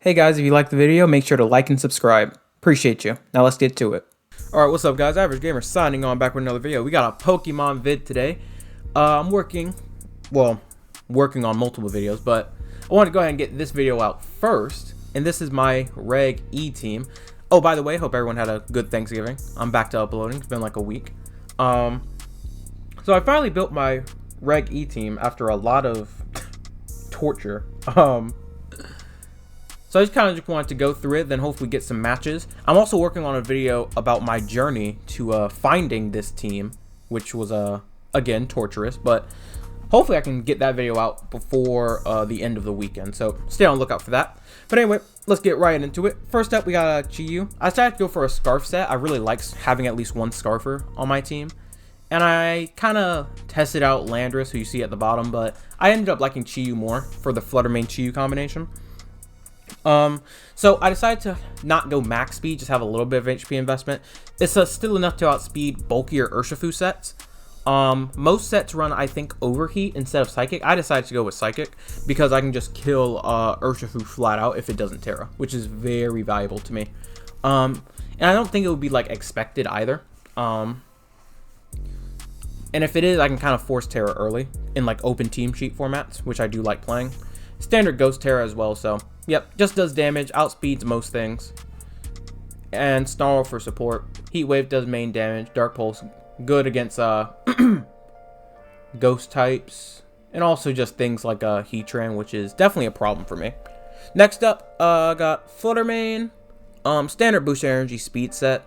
Hey guys, if you liked the video, make sure to like and subscribe. Appreciate you. Now let's get to it. Alright, what's up guys? Average Gamer signing on back with another video. We got a Pokemon vid today. I'm working on multiple videos, but I want to go ahead and get this video out first. And this is my Reg E team. Oh, by the way, hope everyone had a good Thanksgiving. I'm back to uploading. It's been like a week. So I finally built my Reg E team after a lot of torture. So I just wanted to go through it, then hopefully get some matches. I'm also working on a video about my journey to finding this team, which was, again, torturous. But hopefully I can get that video out before the end of the weekend. So stay on the lookout for that. But anyway, let's get right into it. First up, we got Chiyu. I decided to go for a Scarf set. I really like having at least one Scarfer on my team. And I kind of tested out Landorus, who you see at the bottom. But I ended up liking Chiyu more for the Fluttermane Chiyu combination. So I decided to not go max speed, just have a little bit of HP investment. It's still enough to outspeed bulkier Urshifu sets. Most sets run, I think, Overheat instead of Psychic. I decided to go with Psychic because I can just kill Urshifu flat out if it doesn't Terra, which is very valuable to me. And I don't think it would be like expected either. And if it is, I can kind of force Terra early in like open team sheet formats, which I do like playing. Standard Ghost Terra as well, so yep, just does damage, outspeeds most things. And Snarl for support. Heat Wave does main damage. Dark Pulse, good against ghost types. And also just things like Heatran, which is definitely a problem for me. Next up, got Fluttermane. Standard Boost Energy Speed set.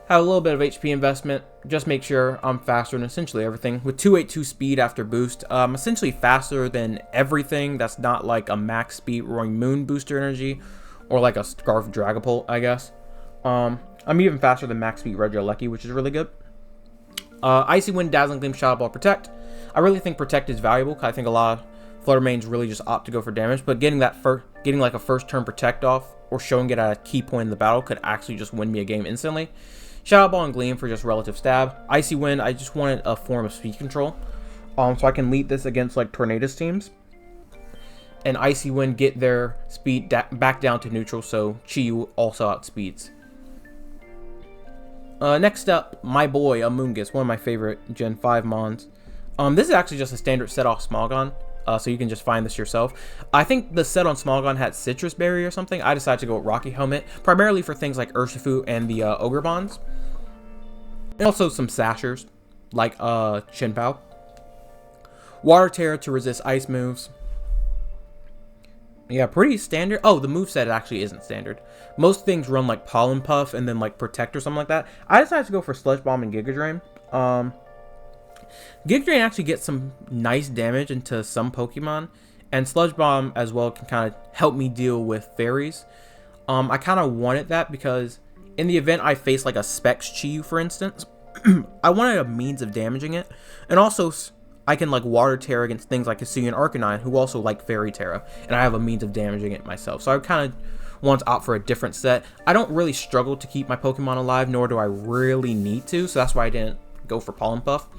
Have a little bit of HP investment. Just make sure I'm faster than essentially everything. With 282 speed after boost, I'm essentially faster than everything that's not like a max speed Roaring Moon booster energy or like a Scarf Dragapult, I guess. I'm even faster than max speed Regieleki, which is really good. Icy Wind, Dazzling Gleam, Shadow Ball, Protect. I really think Protect is valuable because I think a lot of Fluttermanes really just opt to go for damage, but getting like a first turn Protect off or showing it at a key point in the battle could actually just win me a game instantly. Shadow Ball and Gleam for just relative stab. Icy Wind, I just wanted a form of speed control. So I can lead this against like Tornadus teams. And Icy Wind get their speed back down to neutral, so Chiyu also outspeeds. Next up, my boy Amoonguss, one of my favorite Gen 5 mons. This is actually just a standard set off Smogon, so you can just find this yourself. I think the set on Smogon had Citrus Berry or something. I decided to go with Rocky Helmet, primarily for things like Urshifu and the Ogre Bonds. And also some Sashers, like Chinpao. Water Terror to resist ice moves. Yeah, pretty standard. Oh, the moveset actually isn't standard. Most things run like Pollen Puff and then like Protect or something like that. I decided to go for Sludge Bomb and Giga Drain. Giga Drain actually gets some nice damage into some Pokemon. And Sludge Bomb as well can kind of help me deal with fairies. I kind of wanted that because in the event I face like a Specs Chiyu, for instance, I wanted a means of damaging it. And also, I can like Water Terra against things like Hisuian Arcanine, who also like Fairy Terra. And I have a means of damaging it myself. So I kind of want to opt for a different set. I don't really struggle to keep my Pokemon alive, nor do I really need to. So that's why I didn't go for Pollen Puff.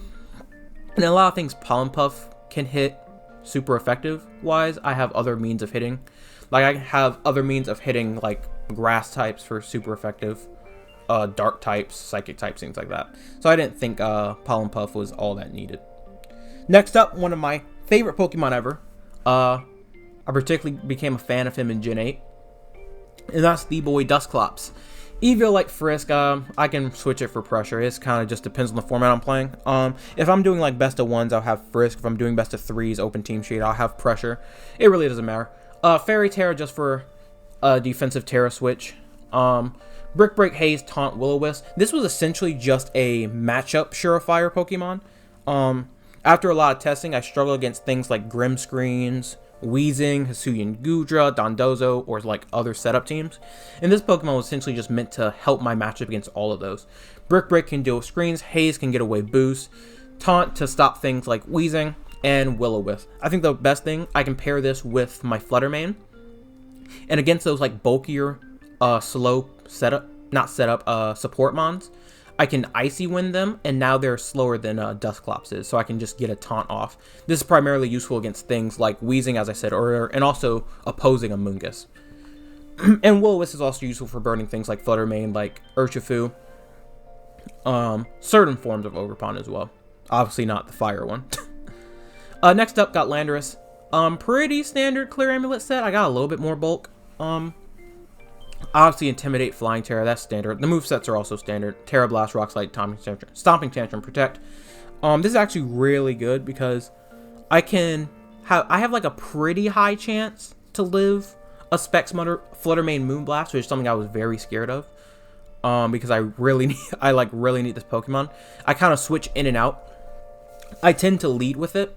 And a lot of things Pollen Puff can hit super effective wise. I have other means of hitting. Like I have other means of hitting like grass types for super effective. Dark types, psychic types, things like that. So I didn't think Pollen Puff was all that needed. Next up, one of my favorite Pokemon ever. I particularly became a fan of him in Gen 8. And that's the boy Dusclops. Evil like Frisk, I can switch it for Pressure. It kind of just depends on the format I'm playing. If I'm doing like best of ones, I'll have Frisk. If I'm doing best of threes, open team sheet, I'll have Pressure. It really doesn't matter. Fairy Terra just for defensive Terra switch. Brick Break, Haze, Taunt, Will-O-Wisp. This was essentially just a matchup Surefire Pokemon. After a lot of testing, I struggled against things like Grimmscreens, Weezing, Hisuian Gudra, Dondozo, or like other setup teams. And this Pokemon was essentially just meant to help my matchup against all of those. Brick Break can deal with screens, Haze can get away boost, Taunt to stop things like Weezing, and Will-O-Wisp. I think the best thing, I can pair this with my Fluttermane. And against those like bulkier, slow support mons, I can Icy Wind them, and now they're slower than Dusclops is, so I can just get a taunt off. This is primarily useful against things like Weezing, as I said earlier, and also opposing Amoonguss. And Will-O-Wisp is also useful for burning things like Flutter Mane, like Urshifu. Certain forms of Ogerpon as well. Obviously not the fire one. Next up, got Landorus. Pretty standard clear amulet set. I got a little bit more bulk. Obviously Intimidate, Flying Terror, that's standard. The movesets are also standard. Terra Blast, Rock Slide, Stomping Tantrum, Protect. This is actually really good because I have like a pretty high chance to live a Specs Flutter Mane Moonblast, which is something I was very scared of. Because I really need this Pokemon. I kind of switch in and out. I tend to lead with it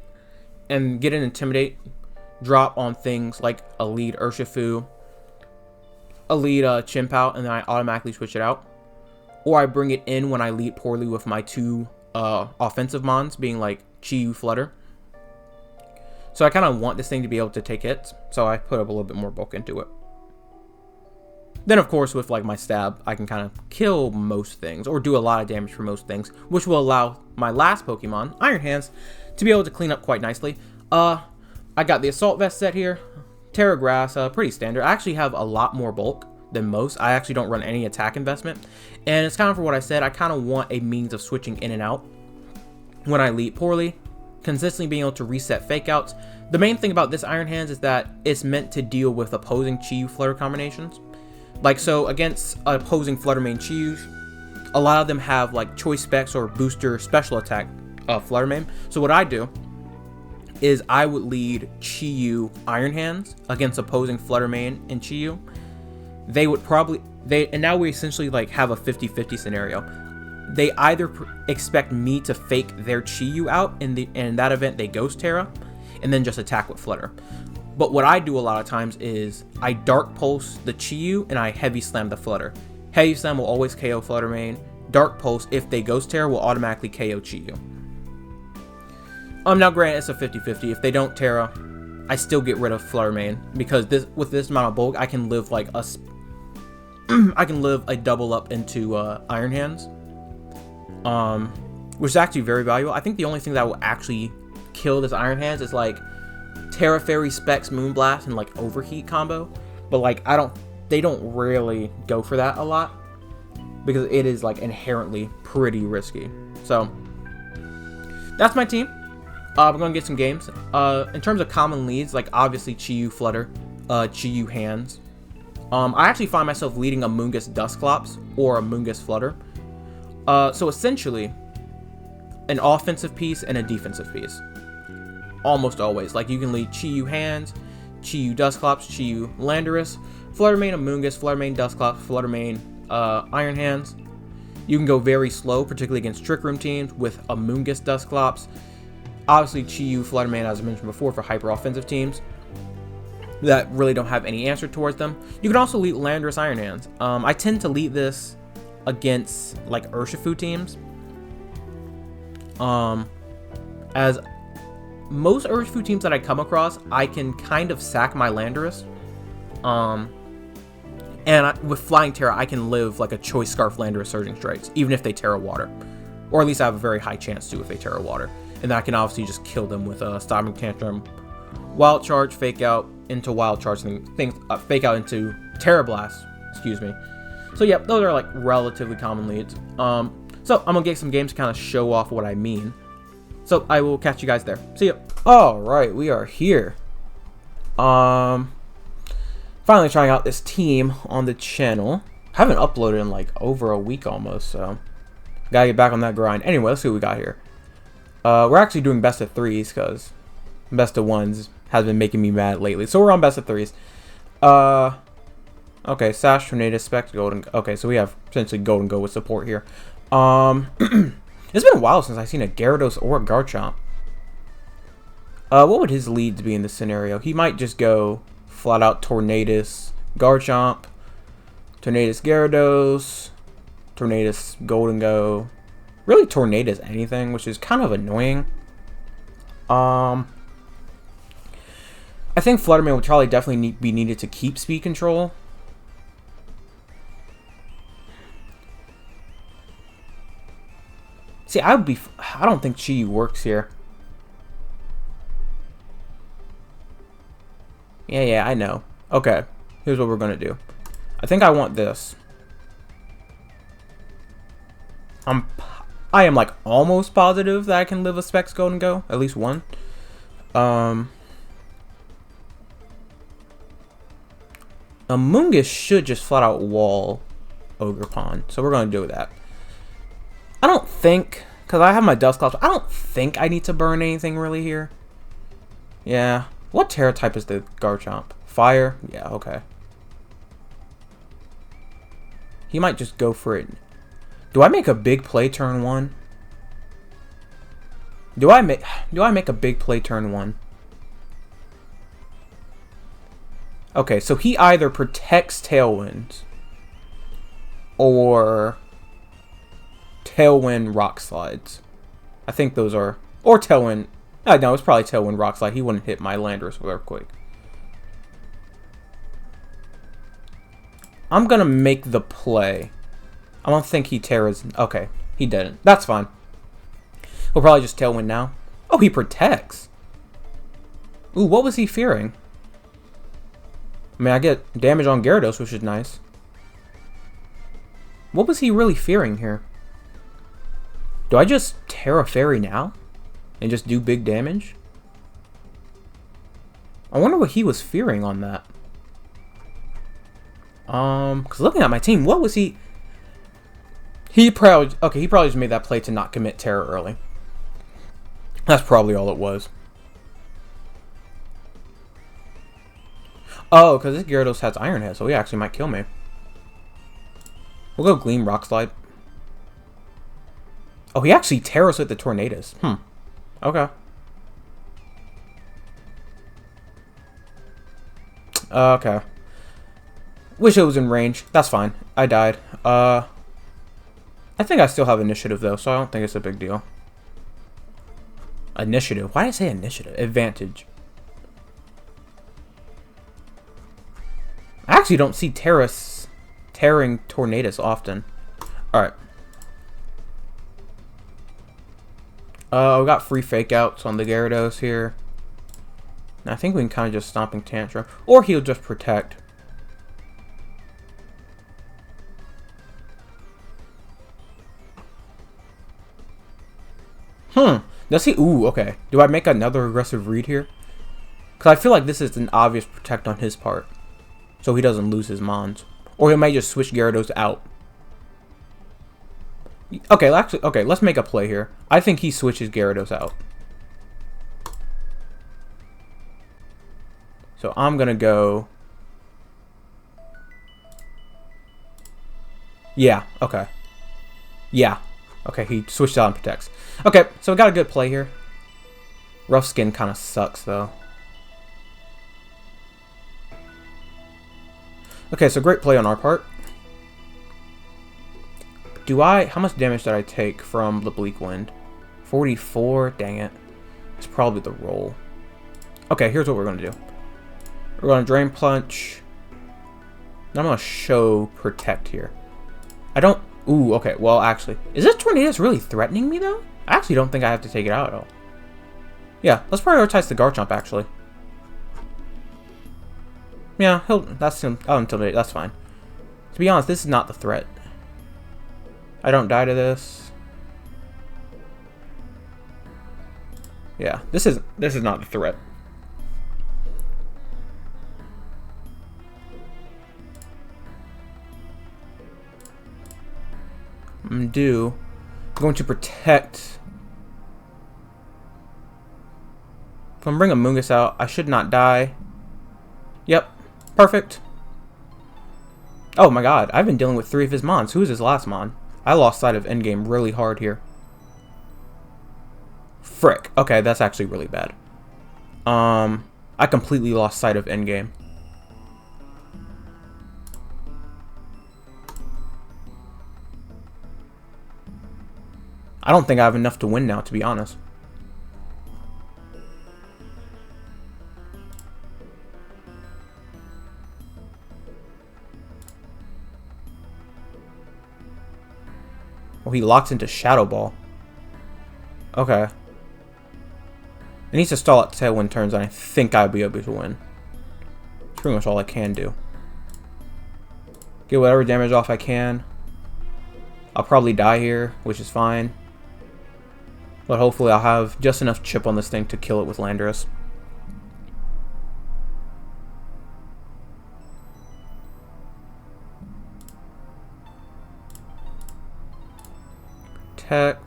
and get an Intimidate, drop on things like a lead Urshifu, a lead Chimp-out, and then I automatically switch it out. Or I bring it in when I lead poorly with my two offensive mons, being like Chi-Yu, Flutter. So I kind of want this thing to be able to take hits, so I put up a little bit more bulk into it. Then, of course, with like my stab, I can kind of kill most things, or do a lot of damage for most things, which will allow my last Pokemon, Iron Hands, to be able to clean up quite nicely. I got the Assault Vest set here, Terra Grass, pretty standard. I actually have a lot more bulk than most. I actually don't run any attack investment, and it's kind of for what I said. I kind of want a means of switching in and out when I lead poorly, consistently being able to reset fake outs. The main thing about this Iron Hands is that it's meant to deal with opposing Chi-Yu Flutter combinations. Like, so against opposing Flutter Mane Chi-Yus, a lot of them have like choice specs or booster special attack Flutter Mane. So what I do is I would lead Chi-Yu Iron Hands against opposing Flutter Mane and Chi-Yu. They would probably, and now we essentially like have a 50-50 scenario. They either expect me to fake their Chi-Yu out, and in that event they Ghost Terra, and then just attack with Flutter. But what I do a lot of times is I Dark Pulse the Chi-Yu and I Heavy Slam the Flutter. Heavy Slam will always KO Flutter Mane. Dark Pulse, if they Ghost Terra, will automatically KO Chi-Yu. Now granted, it's a 50-50. If they don't Terra, I still get rid of Flutter Mane, because with this amount of bulk, I can live like I can live a double up into Iron Hands, which is actually very valuable. I think the only thing that will actually kill this Iron Hands is like Terra Fairy Specs Moonblast and like Overheat combo, but like they don't really go for that a lot because it is like inherently pretty risky. So that's my team. We're gonna get some games. In terms of common leads, like obviously Chi-Yu Flutter, Chi-Yu Hands. I actually find myself leading a Moongus Dusclops or a Moongus Flutter. So essentially, an offensive piece and a defensive piece. Almost always. Like you can lead Chi-Yu Hands, Chi-Yu Dusclops, Chi-Yu Landorus, Flutter Mane a Moongus, Flutter Mane Dusclops, Flutter Mane Iron Hands. You can go very slow, particularly against Trick Room teams, with a Moongus Dusclops. Obviously, Chi-Yu Flutter Mane, as I mentioned before, for hyper offensive teams that really don't have any answer towards them. You can also lead Landorus Iron Hands. I tend to lead this against like Urshifu teams, as most Urshifu teams that I come across, I can kind of sack my Landorus, and with Flying Terra, I can live like a Choice Scarf Landorus Surging Strikes, even if they Terra Water, or at least I have a very high chance to if they Terra Water, and then I can obviously just kill them with a Stomping Tantrum, Wild Charge, Fake Out into Wild Charge, Fake Out into Terra Blast, excuse me. So yeah, those are like relatively common leads. So I'm gonna get some games to kind of show off what I mean. So I will catch you guys there. See ya. All right, we are here. Finally trying out this team on the channel. I haven't uploaded in like over a week almost, so gotta get back on that grind. Anyway, let's see what we got here. We're actually doing best of threes because best of ones has been making me mad lately. So we're on best of threes. Okay, Sash, Tornado, Specs, Golden. Okay, so we have essentially Golden Go with support here. It's been a while since I've seen a Gyarados or a Garchomp. What would his leads be in this scenario? He might just go flat out Tornadus, Garchomp, Tornadus, Gyarados, Tornadus, Golden Go. Really Tornadus anything, which is kind of annoying. I think Flutter Mane would probably definitely be needed to keep speed control. See, I don't think Chi-Yu works here. Yeah, I know. Okay. here's what we're gonna do. I think I want this. I am like almost positive that I can live a Specs Golden Go, at least one. Amoonguss should just flat out wall Ogerpon, so we're gonna do that. I don't think, because I have my Dusclops, I don't think I need to burn anything really here. Yeah. What Terra type is the Garchomp? Fire? Yeah, okay. He might just go for it. Do I make a big play turn 1? Do I make a big play turn 1? Okay, so he either protects Tailwinds or Tailwind Rock Slides. I think those are, or Tailwind. No, it's probably Tailwind Rock Slide. He wouldn't hit my Landorus with Earthquake. I'm gonna make the play. I don't think he Terras. Okay, he didn't. That's fine. He'll probably just Tailwind now. Oh, he protects. Ooh, what was he fearing? I mean, I get damage on Gyarados, which is nice. What was he really fearing here? Do I just Terra Fairy now? And just do big damage? I wonder what he was fearing on that. Because looking at my team, what was he... He probably just made that play to not commit Terra early. That's probably all it was. Oh, because this Gyarados has Iron Head, so he actually might kill me. We'll go Gleam Rock Slide. Oh, he actually Terras with the Tornadus. Okay. Okay. Wish it was in range. That's fine. I died. I think I still have initiative, though, so I don't think it's a big deal. Initiative? Why did I say initiative? Advantage. I actually don't see tearing Tornadus often. Alright. We got free fake outs on the Gyarados here. And I think we can kind of just Stomping Tantrum. Or he'll just protect. Does he? Ooh, okay. Do I make another aggressive read here? Because I feel like this is an obvious protect on his part. So he doesn't lose his Mons. Or he may just switch Gyarados out. Okay, actually, okay, let's make a play here. I think he switches Gyarados out. So I'm going to go... Yeah, okay. Yeah. Okay, he switched out and protects. Okay, so we got a good play here. Rough Skin kind of sucks, though. Okay, so great play on our part. How much damage did I take from the Bleak Wind? 44? Dang it. It's probably the roll. Okay, here's what we're going to do. We're going to Drain Punch. I'm going to show Protect here. I don't... Ooh, okay. Well, actually, is this Tornadus really threatening me, though? I actually don't think I have to take it out at all. Yeah, let's prioritize the Garchomp, actually. Yeah, that's intimidate. That's fine. To be honest, this is not the threat. I don't die to this. Yeah, this is not the threat. I'm going to protect. If I'm bringing Amoonguss out, I should not die. Yep, perfect. Oh my god, I've been dealing with 3 of his Mons. Who is his last Mon? I lost sight of endgame really hard here. Frick. Okay, that's actually really bad. I completely lost sight of endgame. I don't think I have enough to win now, to be honest. Oh, he locks into Shadow Ball. Okay. It needs to stall at Tailwind turns, and I think I'll be able to win. That's pretty much all I can do. Get whatever damage off I can. I'll probably die here, which is fine. But hopefully I'll have just enough chip on this thing to kill it with Landorus. Protect.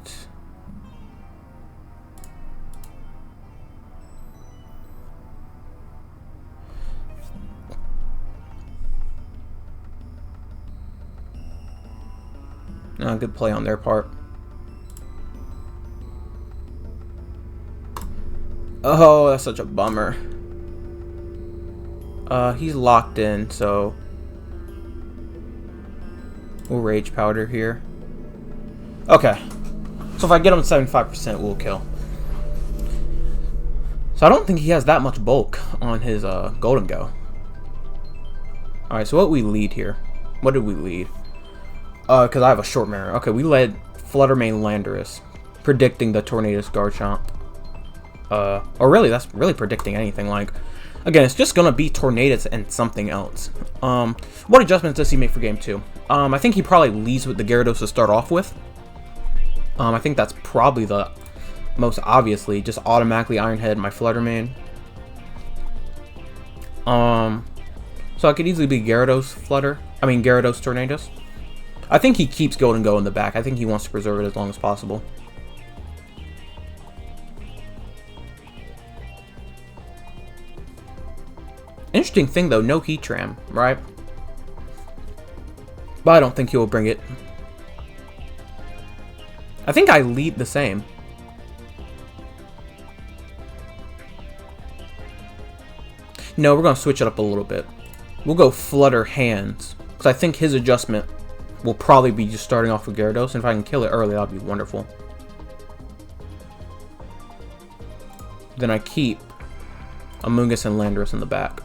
Good play on their part. Oh, that's such a bummer. He's locked in, so we'll Rage Powder here. Okay. So if I get him 75%, we'll kill. So I don't think he has that much bulk on his Golden Go. Alright, so what we lead here? What did we lead? Because I have a short mirror. Okay, we led Fluttermane Landorus, predicting the Tornadus Garchomp. Or really, that's really predicting anything. Like, again, it's just gonna be Tornadus and something else. What adjustments does he make for game 2? I think he probably leads with the Gyarados to start off with. I think that's probably the most obviously. Just automatically Iron Head my Fluttermane. So I could easily be Gyarados Tornadus. I think he keeps Golden Go in the back. I think he wants to preserve it as long as possible. Interesting thing though, no Heatran, right? But I don't think he will bring it. I think I lead the same. No, we're going to switch it up a little bit. We'll go Flutter Hands, because I think his adjustment will probably be just starting off with Gyarados, and if I can kill it early, that would be wonderful. Then I keep Amoonguss and Landorus in the back.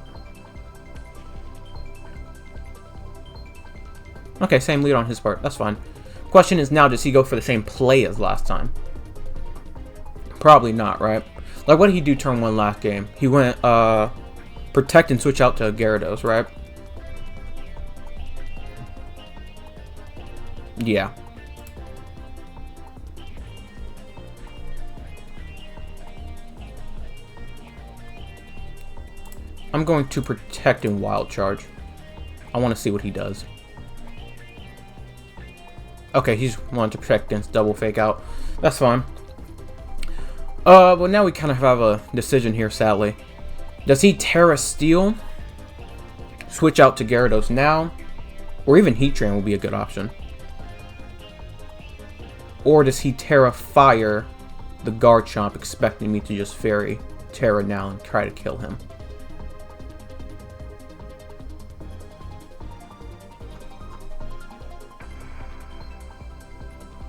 Okay, same lead on his part. That's fine. Question is now, does he go for the same play as last time? Probably not, right? Like, what did he do turn 1 last game? He went, Protect and switch out to Gyarados, right? Yeah. I'm going to Protect and Wild Charge. I want to see what he does. Okay, he's wanting to protect against double fake out. That's fine. But now we kind of have a decision here, sadly. Does he Terra Steel? Switch out to Gyarados now? Or even Heatran will be a good option. Or does he Terra Fire the Garchomp, expecting me to just Fairy Terra now and try to kill him?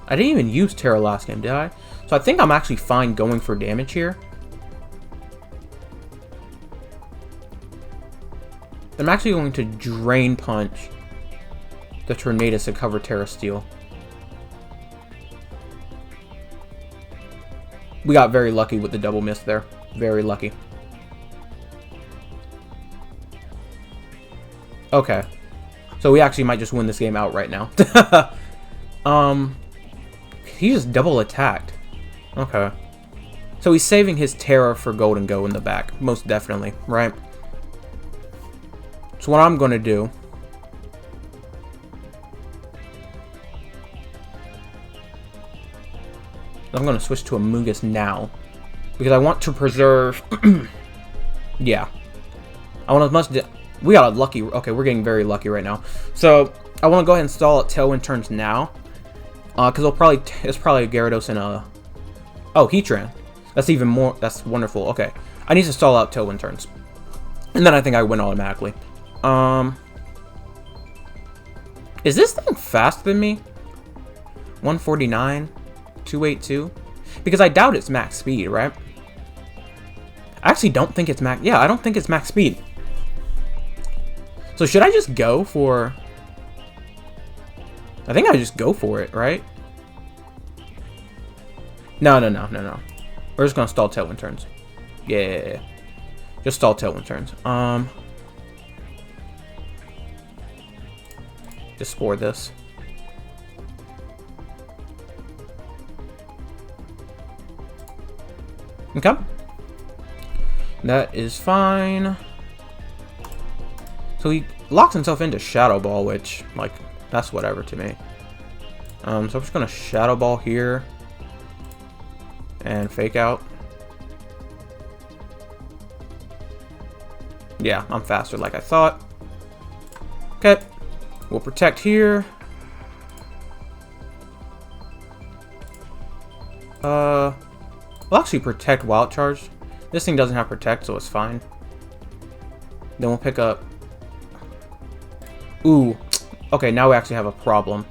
I didn't even use Terra last game, did I? So I think I'm actually fine going for damage here. I'm actually going to Drain Punch the Tornadus to cover Terra Steel. We got very lucky with the double miss there. Very lucky. Okay. So we actually might just win this game out right now. He just double attacked. Okay. So he's saving his Terra for Golden Go in the back. Most definitely, right? So what I'm going to do... I'm going to switch to Amoonguss now. Because I want to preserve... yeah. I want as much... We got a lucky... Okay, we're getting very lucky right now. So, I want to go ahead and stall at Tailwind turns now. Because it's probably a Gyarados and a... Oh, Heatran. That's even more... That's wonderful. Okay. I need to stall out Tailwind turns. And then I think I win automatically. Is this thing faster than me? 149? 282? Because I doubt it's max speed, right? I actually don't think it's max... Yeah, I don't think it's max speed. So should I just go for... I think I just go for it, right? No. We're just gonna stall Tailwind turns. Yeah. Just stall Tailwind turns. just score this. Okay. That is fine. So he locks himself into Shadow Ball, which, like, that's whatever to me. So I'm just gonna Shadow Ball here and fake out. Yeah, I'm faster like I thought. Okay. We'll protect here. We'll actually protect Wild Charge. This thing doesn't have protect, so it's fine. Then we'll pick up... Ooh. Okay, now we actually have a problem.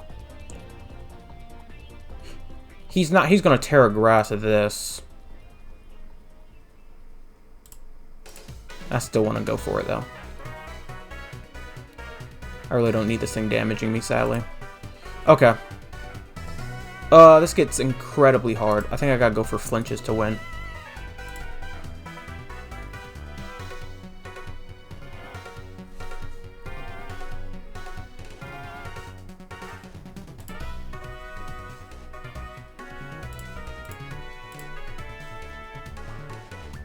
He's gonna Terra Grass at this. I still want to go for it, though. I really don't need this thing damaging me, sadly. Okay. This gets incredibly hard. I think I gotta go for flinches to win.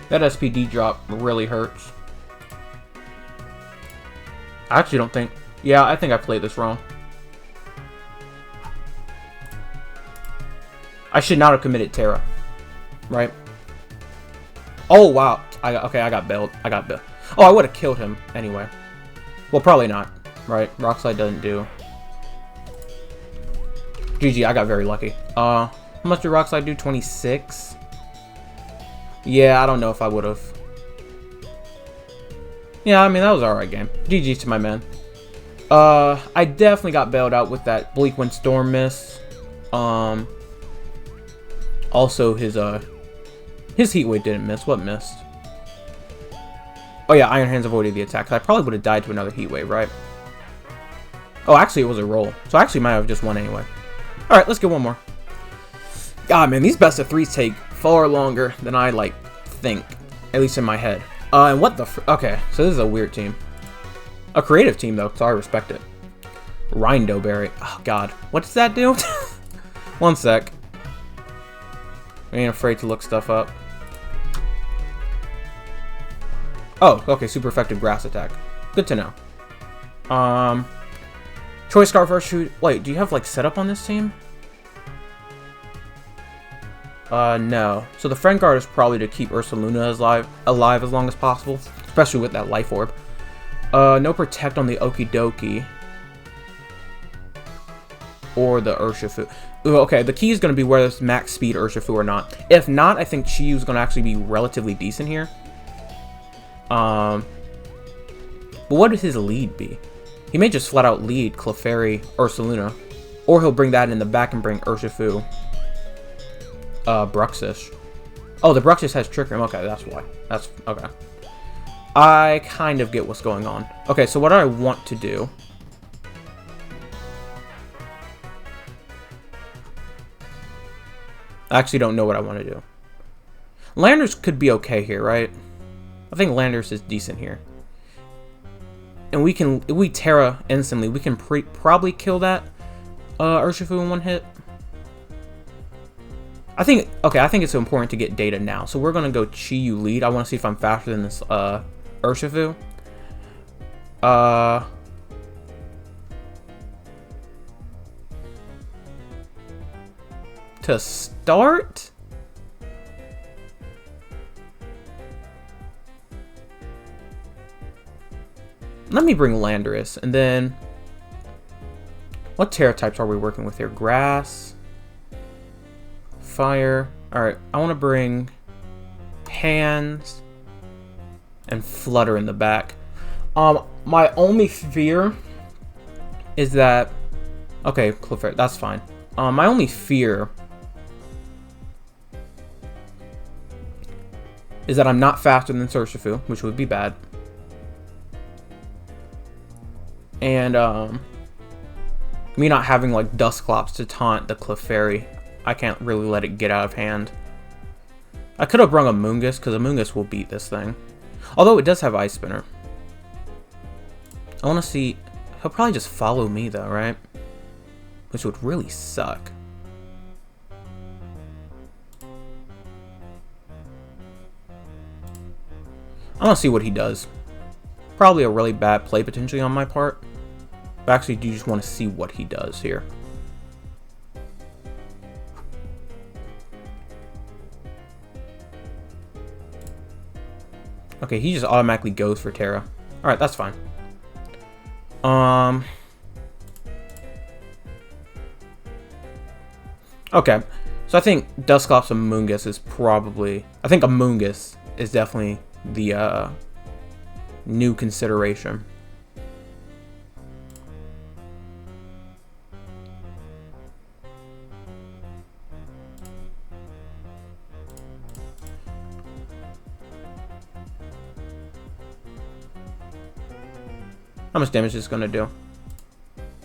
That SPD drop really hurts. I actually don't think... Yeah, I think I played this wrong. I should not have committed Terra. Right? Oh, wow. I got bailed. Oh, I would have killed him anyway. Well, probably not. Right? Rock Slide doesn't do... GG, I got very lucky. How much did Rock Slide do? 26? Yeah, I don't know if I would have. Yeah, I mean, that was an alright game. GG's to my man. I definitely got bailed out with that Bleak Wind Storm miss. Also, his Heat Wave didn't miss. What missed? Oh yeah, Iron Hands avoided the attack. I probably would have died to another Heat Wave, right? Oh, actually, it was a roll. So I actually might have just won anyway. Alright, let's get one more. God, man, these best of threes take far longer than I, like, think. At least in my head. And what the okay, so this is a weird team. A creative team, though, so I respect it. Rindo Berry. Oh, God. What does that do? One sec. I ain't afraid to look stuff up. Oh, okay, super effective grass attack. Good to know. Choice Scarf first shoot. Wait, do you have, like, setup on this team? No. So the friend guard is probably to keep Ursaluna alive as long as possible, especially with that life orb. No protect on the Okie Dokie or the Urshifu. Ooh, okay, the key is going to be whether it's max speed Urshifu or not. If not, I think Chiyu's going to actually be relatively decent here. But what would his lead be? He may just flat out lead Clefairy Ursaluna, or he'll bring that in the back and bring Urshifu. Bruxish. Oh, the Bruxish has Trick Room. Okay, that's why. That's okay. I kind of get what's going on. Okay, so what I want to do... I actually don't know what I want to do. Landers could be okay here, right? I think Landers is decent here. And we can... If we Terra instantly, we can probably kill that Urshifu in one hit. I think it's important to get data now. So we're going to go Chiyu lead. I want to see if I'm faster than this Urshifu. To start? Let me bring Landorus, and then... What Terra types are we working with here? Grass... Fire. Alright, I want to bring Hands and Flutter in the back. My only fear is that... Okay, Clefairy, that's fine. My only fear is that I'm not faster than Urshifu, which would be bad. And, me not having, like, Dusclops to taunt the Clefairy. I can't really let it get out of hand. I could have brung a Moongus, because a Moongus will beat this thing. Although it does have Ice Spinner. I want to see... He'll probably just follow me though, right? Which would really suck. I want to see what he does. Probably a really bad play potentially on my part. But actually, do you just want to see what he does here? Okay, he just automatically goes for Terra. Alright, that's fine. Okay, so I think Dusclops Amoonguss is probably... I think Amoonguss is definitely the new consideration. How much damage is this going to do?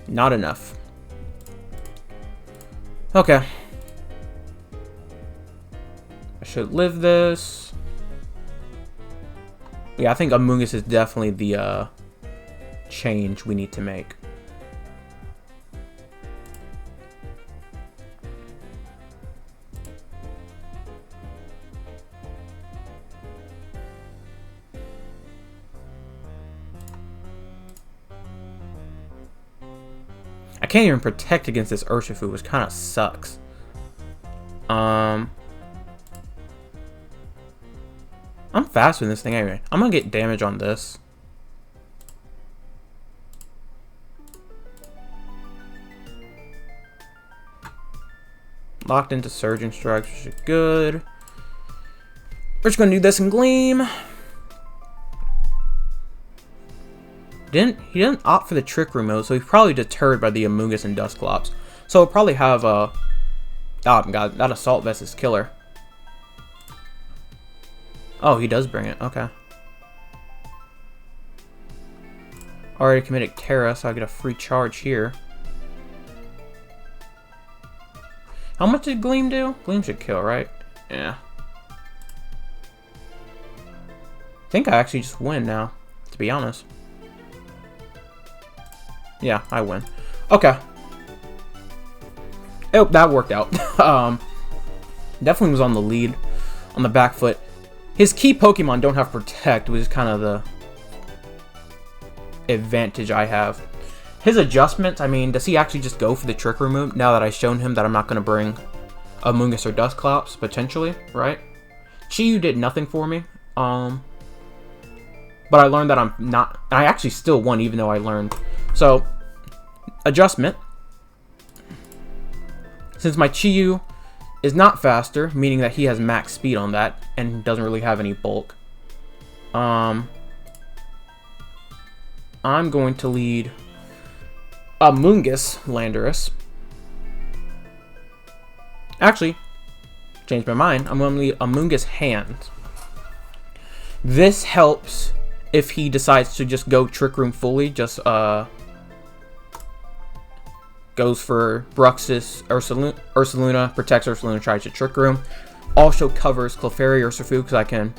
Not enough. Okay. I should live this. Yeah, I think Amoonguss is definitely the change we need to make. I can't even protect against this Urshifu, which kind of sucks. I'm fast with this thing anyway. I'm gonna get damage on this. Locked into Surging Strikes, which is good. We're just gonna do this in Gleam. He didn't opt for the Trick Room mode, so he's probably deterred by the Amoonguss and Dusclops. So we'll probably have a... Oh my god, that Assault Vest is killer. Oh, he does bring it. Okay. Already committed Terra, so I get a free charge here. How much did Gleam do? Gleam should kill, right? Yeah. I think I actually just win now, to be honest. Yeah, I win. Okay. Oh, that worked out. Definitely was on the lead, on the back foot. His key Pokemon don't have Protect, which is kind of the advantage I have. His adjustments, I mean, does he actually just go for the Trick Room move now that I've shown him that I'm not going to bring Amoonguss or Dusclops, potentially, right? Chi-Yu did nothing for me. But I learned that I'm not... I actually still won, even though I learned... So, adjustment. Since my Chi-Yu is not faster, meaning that he has max speed on that, and doesn't really have any bulk, I'm going to lead Amoonguss Landorus. Actually, changed my mind. I'm going to lead Amoonguss Hand. This helps if he decides to just go Trick Room fully, just goes for Bruxus, Ursaluna, protects Ursaluna, tries to Trick Room. Also covers Clefairy Urshifu, because I can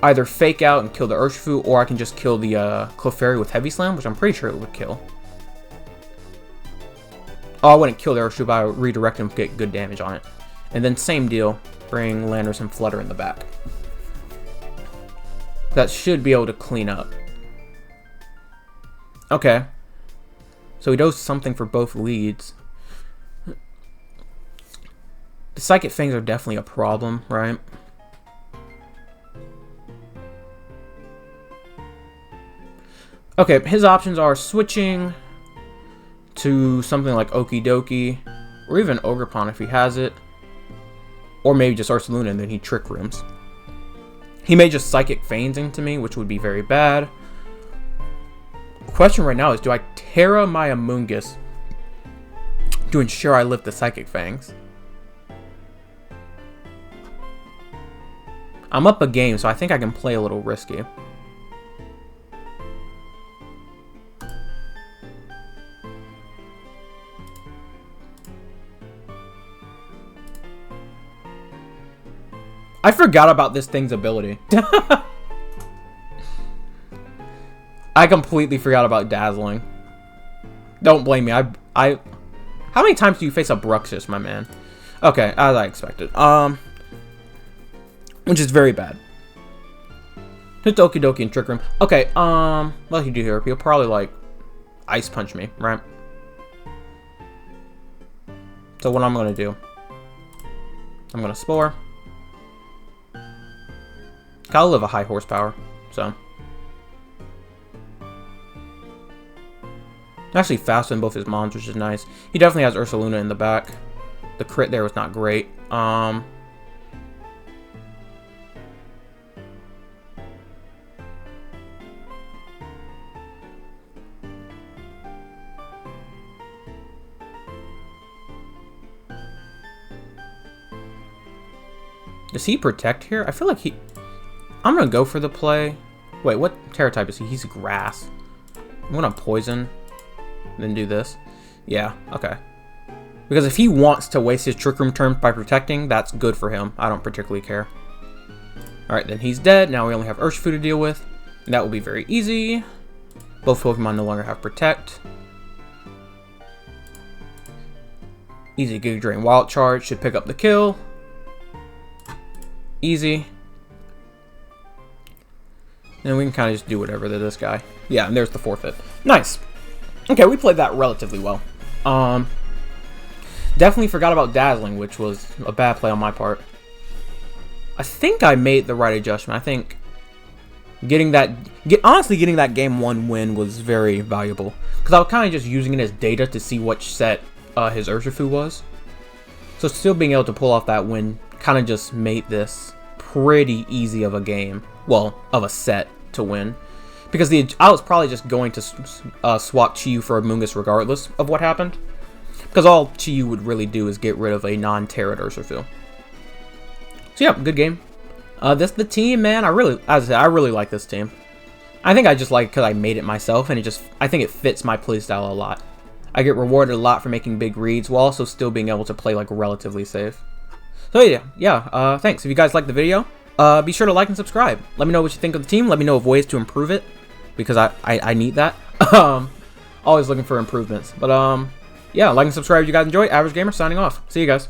either fake out and kill the Urshifu, or I can just kill the Clefairy with Heavy Slam, which I'm pretty sure it would kill. Oh, I wouldn't kill the Urshifu, but I would redirect him to get good damage on it. And then same deal, bring Landorus and Flutter in the back. That should be able to clean up. Okay. So he does something for both leads. The Psychic Fangs are definitely a problem, right? Okay, his options are switching to something like Okie Dokie, or even Ogerpon if he has it. Or maybe just Ursaluna and then he Trick Rooms. He may just Psychic Fangs into me, which would be very bad. The question right now is, do I Terra my Amoonguss to ensure I lift the Psychic Fangs? I'm up a game, so I think I can play a little risky. I forgot about this thing's ability. I completely forgot about Dazzling. Don't blame me. How many times do you face a Bruxus, my man? Okay, as I expected. Which is very bad. Hit Okie Dokie and Trick Room. Okay, what he do here? He'll probably, like, Ice Punch me, right? So what I'm gonna do, I'm gonna Spore. Gotta live a high horsepower, so. Actually faster than both his mons, which is nice. He definitely has Ursaluna in the back. The crit there was not great. Does he protect here? I feel like he... I'm going to go for the play. Wait, what Terra type is he? He's grass. I'm going to poison. Then do this. Yeah, okay. Because if he wants to waste his Trick Room turn by protecting, that's good for him. I don't particularly care. Alright, then he's dead. Now we only have Urshifu to deal with. And that will be very easy. Both Pokemon no longer have Protect. Easy Giga Drain Wild Charge should pick up the kill. Easy. And we can kind of just do whatever to this guy. Yeah, and there's the forfeit. Nice. Okay, we played that relatively well. Definitely forgot about Dazzling, which was a bad play on my part. I think I made the right adjustment. I think honestly getting that game 1 win was very valuable. Because I was kind of just using it as data to see which set his Urshifu was. So still being able to pull off that win kind of just made this pretty easy of a game. Well, of a set to win. Because I was probably just going to swap Chi-Yu for Amoonguss regardless of what happened. Because all Chi-Yu would really do is get rid of a non-Terran Urshifu. So yeah, good game. The team, man, as I said, I really like this team. I think I just like it because I made it myself, and I think it fits my playstyle a lot. I get rewarded a lot for making big reads while also still being able to play like relatively safe. So yeah, thanks. If you guys liked the video, be sure to like and subscribe. Let me know what you think of the team. Let me know of ways to improve it, because I need that. Always looking for improvements. But yeah, like and subscribe if you guys enjoy. Average Gamer signing off. See you guys.